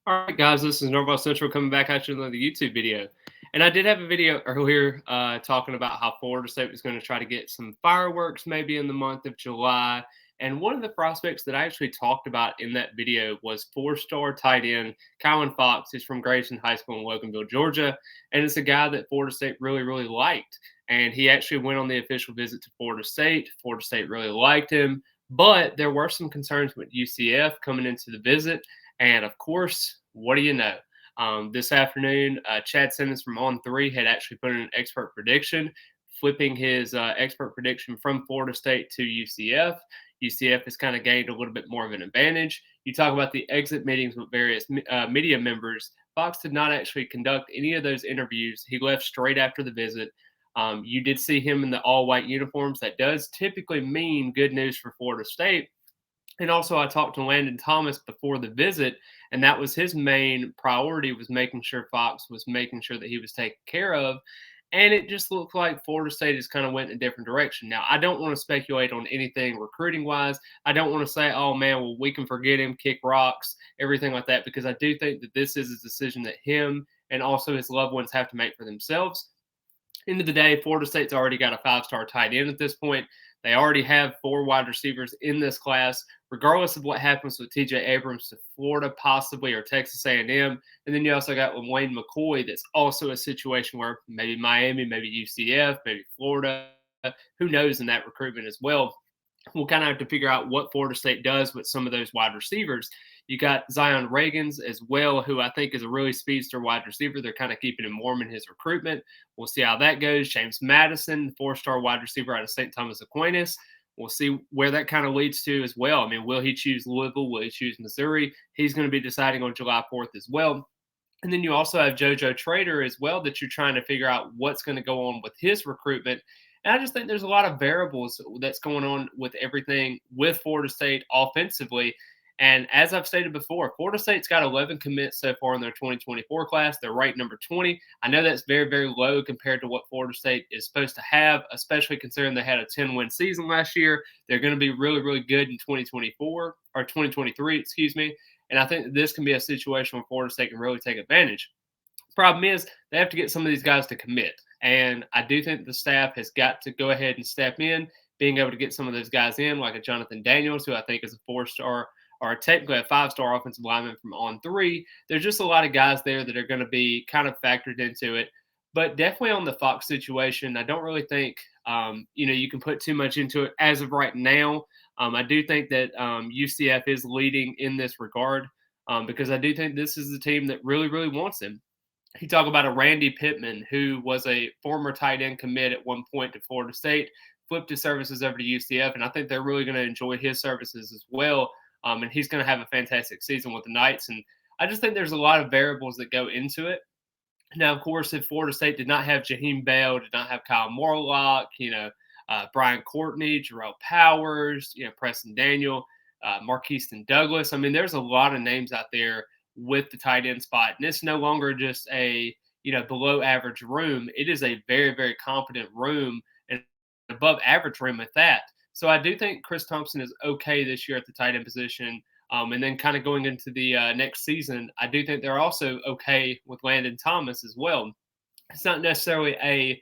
All right, guys, this is Norval Central coming back at you with another YouTube video. And I did have a video earlier talking about how Florida State was going to try to get some fireworks maybe in the month of July. And one of the prospects that I actually talked about in that video was four-star tight end Kylan Fox. He's from Grayson High School in Loganville, Georgia. And it's a guy that Florida State really, really liked. And he actually went on the official visit to Florida State. Florida State really liked him. But there were some concerns with UCF coming into the visit. And of course, what do you know? This afternoon, Chad Simmons from On Three had actually put in an expert prediction, flipping his expert prediction from Florida State to UCF. UCF has kind of gained a little bit more of an advantage. You talk about the exit meetings with various media members. Fox did not actually conduct any of those interviews. He left straight after the visit. You did see him in the all white uniforms. That does typically mean good news for Florida State. And also, I talked to Landon Thomas before the visit, and that was his main priority, was making sure Fox was making sure that he was taken care of. And it just looked like Florida State has kind of went in a different direction. Now, I don't want to speculate on anything recruiting wise. I don't want to say, oh man, well, we can forget him, kick rocks, everything like that, because I do think that this is a decision that him and also his loved ones have to make for themselves. End of the day, Florida State's already got a five-star tight end at this point. They already have four wide receivers in this class, regardless of what happens with TJ Abrams to Florida, possibly, or Texas A&M. And then you also got Wayne McCoy. That's also a situation where maybe Miami, maybe UCF, maybe Florida, who knows in that recruitment as well. We'll kind of have to figure out what Florida State does with some of those wide receivers. You got Zion Reagans as well, who I think is a really speedster wide receiver. They're kind of keeping him warm in his recruitment. We'll see how that goes. James Madison, four-star wide receiver out of St. Thomas Aquinas. We'll see where that kind of leads to as well. I mean, will he choose Louisville? Will he choose Missouri? He's going to be deciding on July 4th as well. And then you also have JoJo Trader as well that you're trying to figure out what's going to go on with his recruitment. And I just think there's a lot of variables that's going on with everything with Florida State offensively. And as I've stated before, Florida State's got 11 commits so far in their 2024 class. They're ranked number 20. I know that's very, very low compared to what Florida State is supposed to have, especially considering they had a 10-win season last year. They're going to be really, really good in 2024 or 2023, excuse me. And I think that this can be a situation where Florida State can really take advantage. Problem is, they have to get some of these guys to commit. And I do think the staff has got to go ahead and step in, being able to get some of those guys in, like a Jonathan Daniels, who I think is a four-star or technically a five-star offensive lineman from On Three. There's just a lot of guys there that are going to be kind of factored into it. But definitely on the Fox situation, I don't really think, you can put too much into it as of right now. I do think that UCF is leading in this regard because I do think this is the team that really, really wants him. You talk about a Randy Pittman, who was a former tight end commit at one point to Florida State, flipped his services over to UCF, and I think they're really going to enjoy his services as well. And he's going to have a fantastic season with the Knights. And I just think there's a lot of variables that go into it. Now, of course, if Florida State did not have Jaheim Bell, did not have Kyle Morlock, Brian Courtney, Jarrell Powers, Preston Daniel, Marquiston Douglas. I mean, there's a lot of names out there with the tight end spot. And it's no longer just a, below average room. It is a very, very competent room and above average room at that. So I do think Chris Thompson is okay this year at the tight end position. And then kind of going into the next season, I do think they're also okay with Landon Thomas as well. It's not necessarily a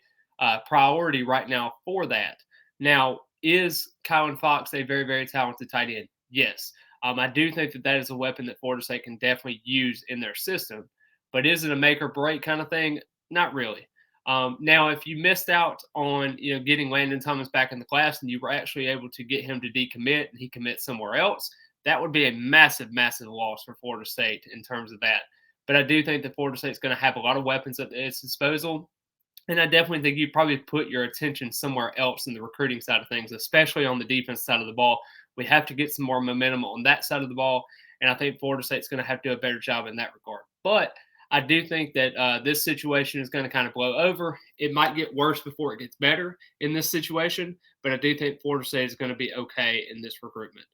priority right now for that. Now, is Kylan Fox a very, very talented tight end? Yes. I do think that is a weapon that Florida State can definitely use in their system. But is it a make or break kind of thing? Not really. Now, if you missed out on getting Landon Thomas back in the class and you were actually able to get him to decommit and he commits somewhere else, that would be a massive, massive loss for Florida State in terms of that. But I do think that Florida State's going to have a lot of weapons at its disposal. And I definitely think you probably put your attention somewhere else in the recruiting side of things, especially on the defense side of the ball. We have to get some more momentum on that side of the ball. And I think Florida State's going to have to do a better job in that regard. But I do think that this situation is going to kind of blow over. It might get worse before it gets better in this situation. But I do think Florida State is going to be okay in this recruitment.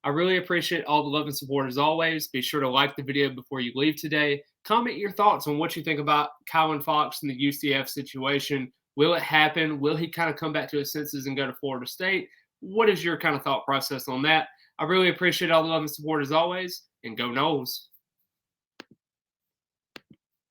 I really appreciate all the love and support as always. Be sure to like the video before you leave today. Comment your thoughts on what you think about Kylan Fox and the UCF situation. Will it happen? Will he kind of come back to his senses and go to Florida State? What is your kind of thought process on that? I really appreciate all the love and support as always, and go Noles.